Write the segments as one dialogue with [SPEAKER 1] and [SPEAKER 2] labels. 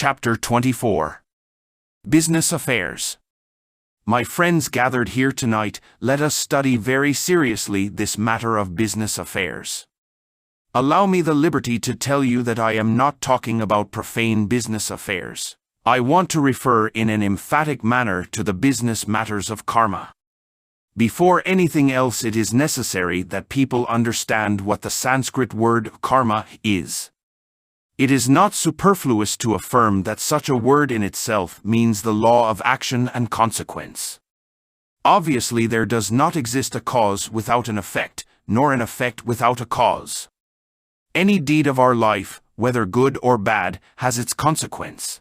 [SPEAKER 1] Chapter 24. Business Affairs. My friends gathered here tonight, let us study very seriously this matter of business affairs. Allow me the liberty to tell you that I am not talking about profane business affairs. I want to refer in an emphatic manner to the business matters of karma. Before anything else, it is necessary that people understand what the Sanskrit word karma is. It is not superfluous to affirm that such a word in itself means the law of action and consequence. Obviously, there does not exist a cause without an effect, nor an effect without a cause. Any deed of our life, whether good or bad, has its consequence.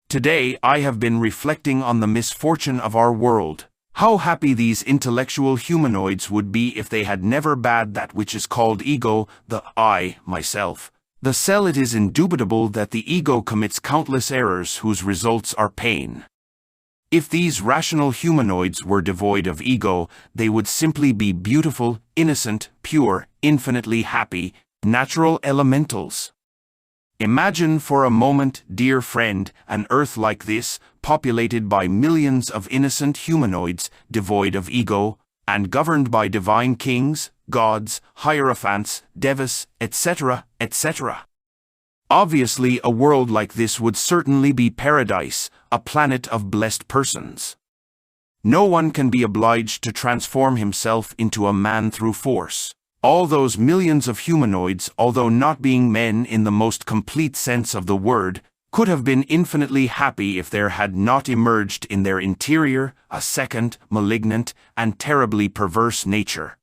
[SPEAKER 1] Today, I have been reflecting on the misfortune of our world. How happy these intellectual humanoids would be if they had never bad that which is called ego, the I, myself. The cell. It is indubitable that the ego commits countless errors whose results are pain. If these rational humanoids were devoid of ego, they would simply be beautiful, innocent, pure, infinitely happy, natural elementals. Imagine for a moment, dear friend, an earth like this, populated by millions of innocent humanoids, devoid of ego, and governed by divine kings, gods, hierophants, devas, etc., etc. Obviously, a world like this would certainly be paradise, a planet of blessed persons. No one can be obliged to transform himself into a man through force. All those millions of humanoids, although not being men in the most complete sense of the word, could have been infinitely happy if there had not emerged in their interior a second, malignant, and terribly perverse nature.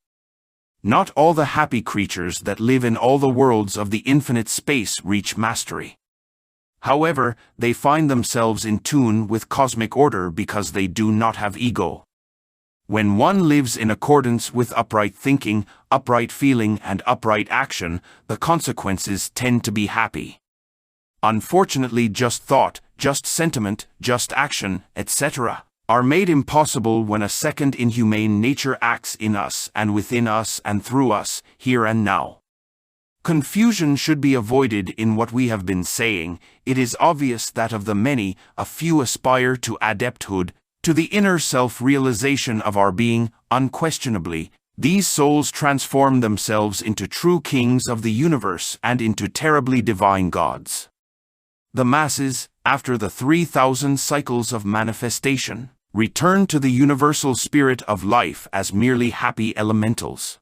[SPEAKER 1] Not all the happy creatures that live in all the worlds of the infinite space reach mastery. However, they find themselves in tune with cosmic order because they do not have ego. When one lives in accordance with upright thinking, upright feeling, and upright action, the consequences tend to be happy. Unfortunately, just thought, just sentiment, just action, etc., are made impossible when a second inhumane nature acts in us and within us and through us, here and now. Confusion should be avoided in what we have been saying. It is obvious that of the many, a few aspire to adepthood, to the inner self-realization of our being. Unquestionably, these souls transform themselves into true kings of the universe and into terribly divine gods. The masses, after the 3,000 cycles of manifestation, return to the universal spirit of life as merely happy elementals.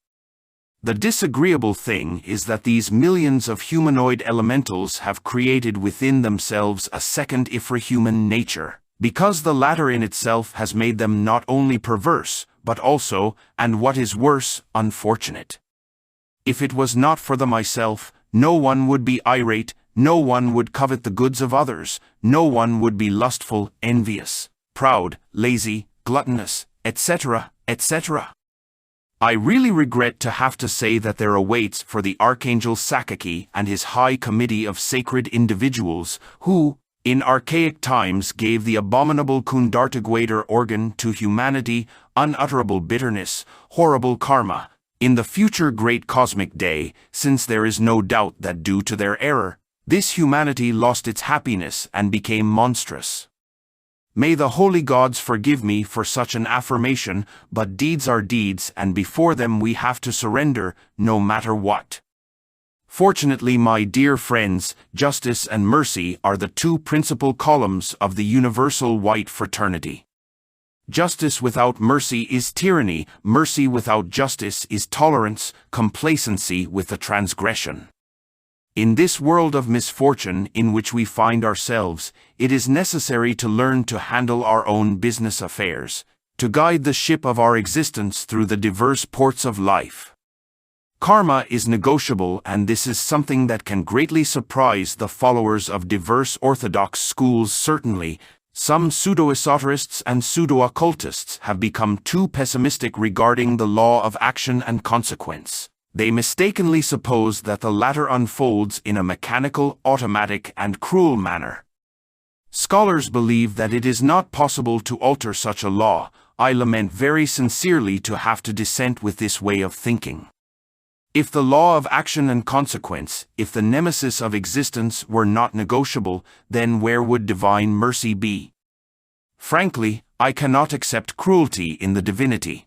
[SPEAKER 1] The disagreeable thing is that these millions of humanoid elementals have created within themselves a second infrahuman nature, because the latter in itself has made them not only perverse, but also, and what is worse, unfortunate. If it was not for the myself, no one would be irate, no one would covet the goods of others, no one would be lustful, envious, proud, lazy, gluttonous, etc., etc. I really regret to have to say that there awaits for the Archangel Sakaki and his high committee of sacred individuals who, in archaic times, gave the abominable Kundartagwader organ to humanity, unutterable bitterness, horrible karma, in the future great cosmic day, since there is no doubt that due to their error, this humanity lost its happiness and became monstrous. May the holy gods forgive me for such an affirmation, but deeds are deeds, and before them we have to surrender, no matter what. Fortunately, my dear friends, justice and mercy are the two principal columns of the universal white fraternity. Justice without mercy is tyranny, mercy without justice is tolerance, complacency with the transgression. In this world of misfortune in which we find ourselves, it is necessary to learn to handle our own business affairs, to guide the ship of our existence through the diverse ports of life. Karma is negotiable, and this is something that can greatly surprise the followers of diverse orthodox schools. Certainly, some pseudo-esoterists and pseudo-occultists have become too pessimistic regarding the law of action and consequence. They mistakenly suppose that the latter unfolds in a mechanical, automatic, and cruel manner. Scholars believe that it is not possible to alter such a law. I lament very sincerely to have to dissent with this way of thinking. If the law of action and consequence, if the nemesis of existence were not negotiable, then where would divine mercy be? Frankly, I cannot accept cruelty in the divinity.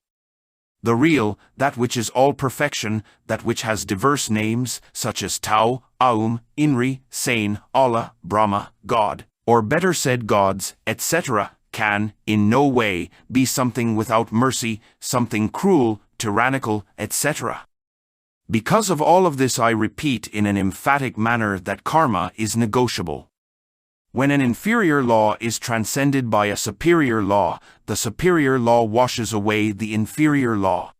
[SPEAKER 1] The real, that which is all perfection, that which has diverse names, such as Tao, Aum, Inri, Sane, Allah, Brahma, God, or better said gods, etc., can, in no way, be something without mercy, something cruel, tyrannical, etc. Because of all of this, I repeat in an emphatic manner that karma is negotiable. When an inferior law is transcended by a superior law, the superior law washes away the inferior law.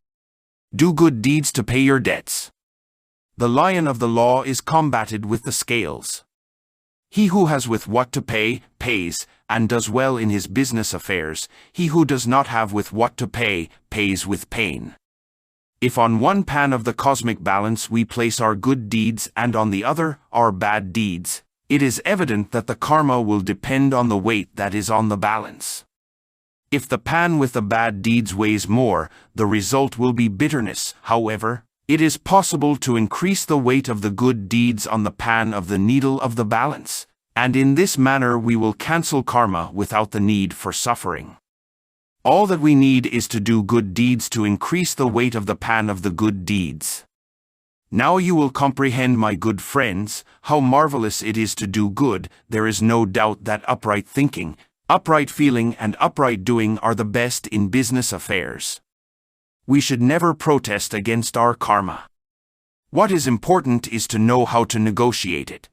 [SPEAKER 1] Do good deeds to pay your debts. The lion of the law is combated with the scales. He who has with what to pay, pays, and does well in his business affairs. He who does not have with what to pay, pays with pain. If on one pan of the cosmic balance we place our good deeds and on the other, our bad deeds, it is evident that the karma will depend on the weight that is on the balance. If the pan with the bad deeds weighs more, the result will be bitterness. However, it is possible to increase the weight of the good deeds on the pan of the needle of the balance, and in this manner we will cancel karma without the need for suffering. All that we need is to do good deeds to increase the weight of the pan of the good deeds. Now you will comprehend, my good friends, how marvelous it is to do good. There is no doubt that upright thinking, upright feeling, and upright doing are the best in business affairs. We should never protest against our karma. What is important is to know how to negotiate it.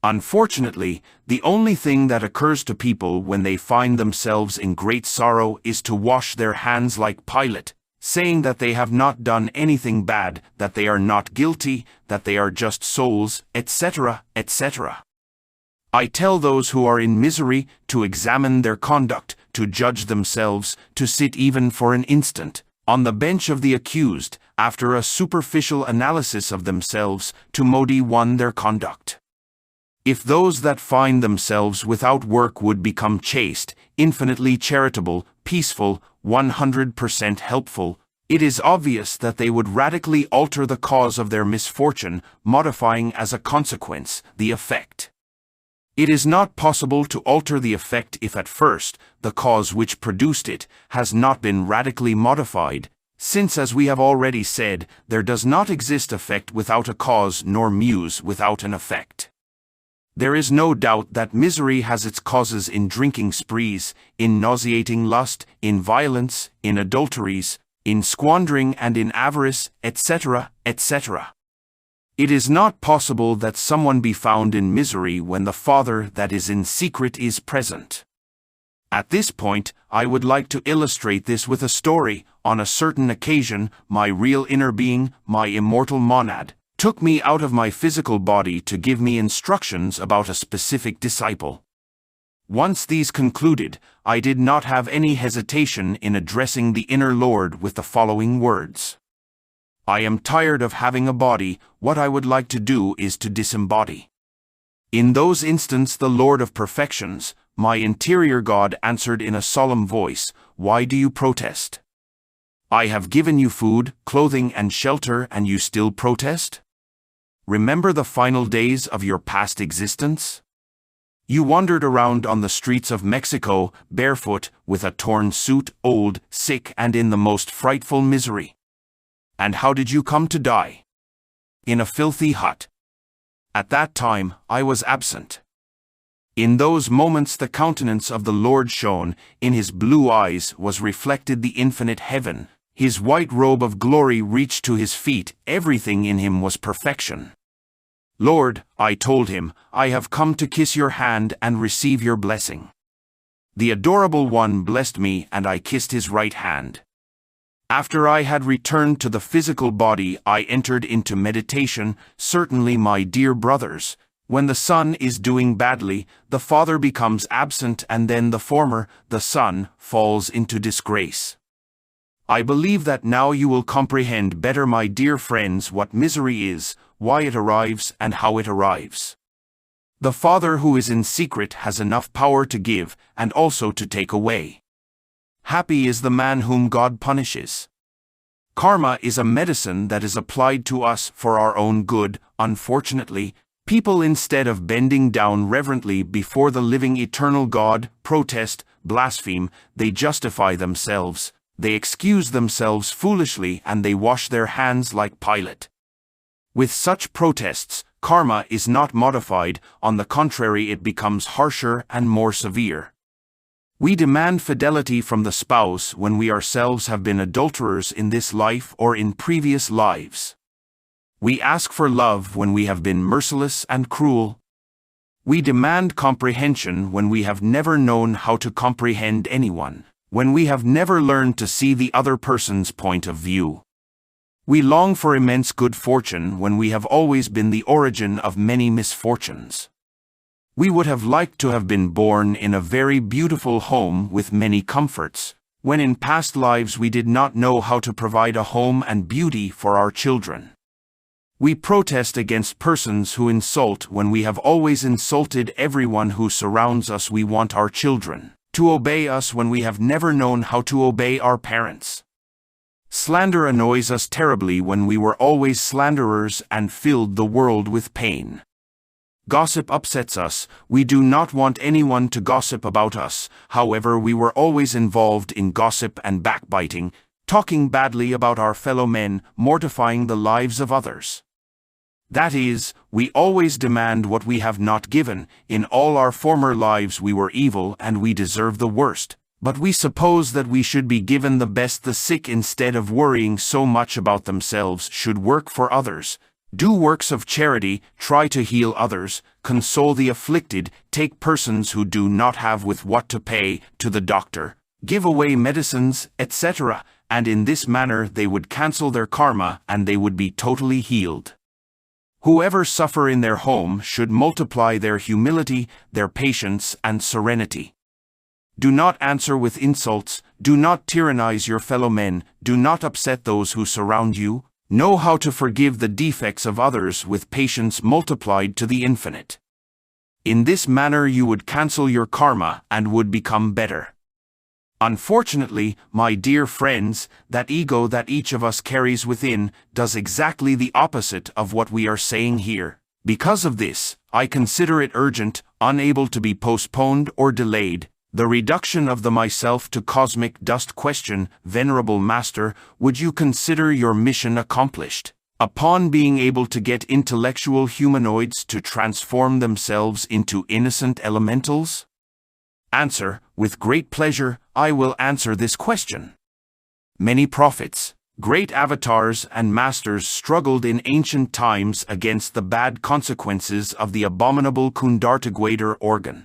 [SPEAKER 1] Unfortunately, the only thing that occurs to people when they find themselves in great sorrow is to wash their hands like Pilate, saying that they have not done anything bad, that they are not guilty, that they are just souls, etc., etc. I tell those who are in misery to examine their conduct, to judge themselves, to sit even for an instant on the bench of the accused, after a superficial analysis of themselves, to modi their conduct. If those that find themselves without work would become chaste, infinitely charitable, peaceful, 100% helpful, it is obvious that they would radically alter the cause of their misfortune, modifying as a consequence the effect. It is not possible to alter the effect if at first the cause which produced it has not been radically modified, since, as we have already said, there does not exist effect without a cause nor muse without an effect. There is no doubt that misery has its causes in drinking sprees, in nauseating lust, in violence, in adulteries, in squandering and in avarice, etc., etc. It is not possible that someone be found in misery when the Father that is in secret is present. At this point, I would like to illustrate this with a story. On a certain occasion, my real inner being, my immortal monad, took me out of my physical body to give me instructions about a specific disciple. Once these concluded, I did not have any hesitation in addressing the inner Lord with the following words. I am tired of having a body. What I would like to do is to disembody. In those instants the Lord of Perfections, my interior God, answered in a solemn voice, Why do you protest? I have given you food, clothing, and shelter, and you still protest? Remember the final days of your past existence? You wandered around on the streets of Mexico, barefoot, with a torn suit, old, sick, and in the most frightful misery. And how did you come to die? In a filthy hut. At that time, I was absent. In those moments the countenance of the Lord shone, in his blue eyes was reflected the infinite heaven, his white robe of glory reached to his feet, everything in him was perfection. Lord, I told him, I have come to kiss your hand and receive your blessing. The adorable one blessed me and I kissed his right hand. After I had returned to the physical body, I entered into meditation. Certainly, my dear brothers, when the son is doing badly, the father becomes absent, and then the former, the son, falls into disgrace. I believe that now you will comprehend better, my dear friends, what misery is, why it arrives, and how it arrives. The Father who is in secret has enough power to give, and also to take away. Happy is the man whom God punishes. Karma is a medicine that is applied to us for our own good. Unfortunately, people, instead of bending down reverently before the living eternal God, protest, blaspheme, they justify themselves, they excuse themselves foolishly, and they wash their hands like Pilate. With such protests, karma is not modified, on the contrary it becomes harsher and more severe. We demand fidelity from the spouse when we ourselves have been adulterers in this life or in previous lives. We ask for love when we have been merciless and cruel. We demand comprehension when we have never known how to comprehend anyone, when we have never learned to see the other person's point of view. We long for immense good fortune when we have always been the origin of many misfortunes. We would have liked to have been born in a very beautiful home with many comforts, when in past lives we did not know how to provide a home and beauty for our children. We protest against persons who insult when we have always insulted everyone who surrounds us. We want our children to obey us when we have never known how to obey our parents. Slander annoys us terribly when we were always slanderers and filled the world with pain. Gossip upsets us. We do not want anyone to gossip about us. However, we were always involved in gossip and backbiting, talking badly about our fellow men, mortifying the lives of others. That is, we always demand what we have not given. In all our former lives we were evil and we deserve the worst, but we suppose that we should be given the best. The sick, instead of worrying so much about themselves, should work for others. Do works of charity, try to heal others, console the afflicted, take persons who do not have with what to pay to the doctor, give away medicines, etc., and in this manner they would cancel their karma and they would be totally healed. Whoever suffer in their home should multiply their humility, their patience, and serenity. Do not answer with insults, do not tyrannize your fellow men, do not upset those who surround you. Know how to forgive the defects of others with patience multiplied to the infinite. In this manner you would cancel your karma and would become better. Unfortunately, my dear friends, that ego that each of us carries within does exactly the opposite of what we are saying here. Because of this, I consider it urgent, unable to be postponed or delayed, the reduction of the myself to cosmic dust. Question: Venerable Master, would you consider your mission accomplished upon being able to get intellectual humanoids to transform themselves into innocent elementals? Answer: with great pleasure, I will answer this question. Many prophets, great avatars and masters struggled in ancient times against the bad consequences of the abominable Kundartagwader organ.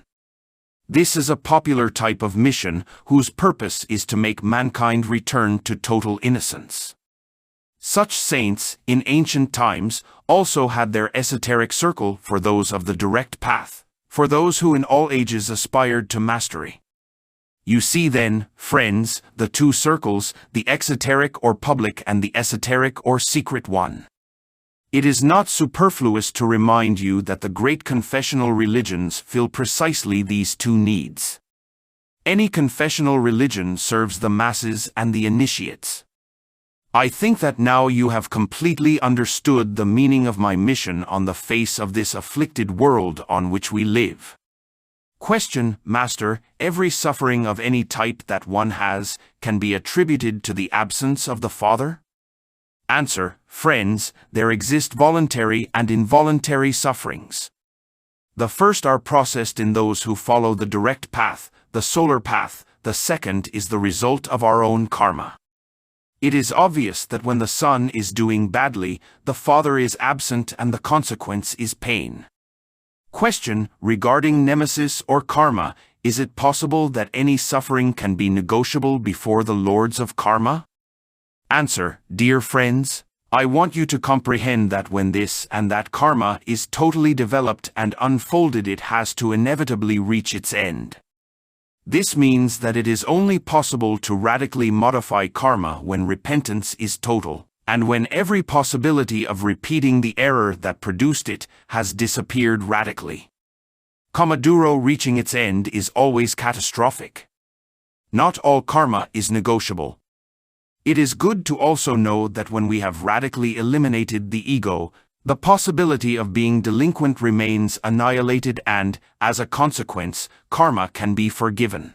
[SPEAKER 1] This is a popular type of mission whose purpose is to make mankind return to total innocence. Such saints, in ancient times, also had their esoteric circle for those of the direct path, for those who in all ages aspired to mastery. You see then, friends, the two circles, the exoteric or public and the esoteric or secret one. It is not superfluous to remind you that the great confessional religions fill precisely these two needs. Any confessional religion serves the masses and the initiates. I think that now you have completely understood the meaning of my mission on the face of this afflicted world on which we live. Question: Master, every suffering of any type that one has can be attributed to the absence of the Father? Answer: Friends, there exist voluntary and involuntary sufferings. The first are processed in those who follow the direct path, the solar path. The second is the result of our own karma. It is obvious that when the son is doing badly, the father is absent and the consequence is pain. Question: regarding nemesis or karma, is it possible that any suffering can be negotiable before the lords of karma? Answer: Dear friends, I want you to comprehend that when this and that karma is totally developed and unfolded, it has to inevitably reach its end. This means that it is only possible to radically modify karma when repentance is total, and when every possibility of repeating the error that produced it has disappeared radically. Kamaduro reaching its end is always catastrophic. Not all karma is negotiable. It is good to also know that when we have radically eliminated the ego, the possibility of being delinquent remains annihilated and, as a consequence, karma can be forgiven.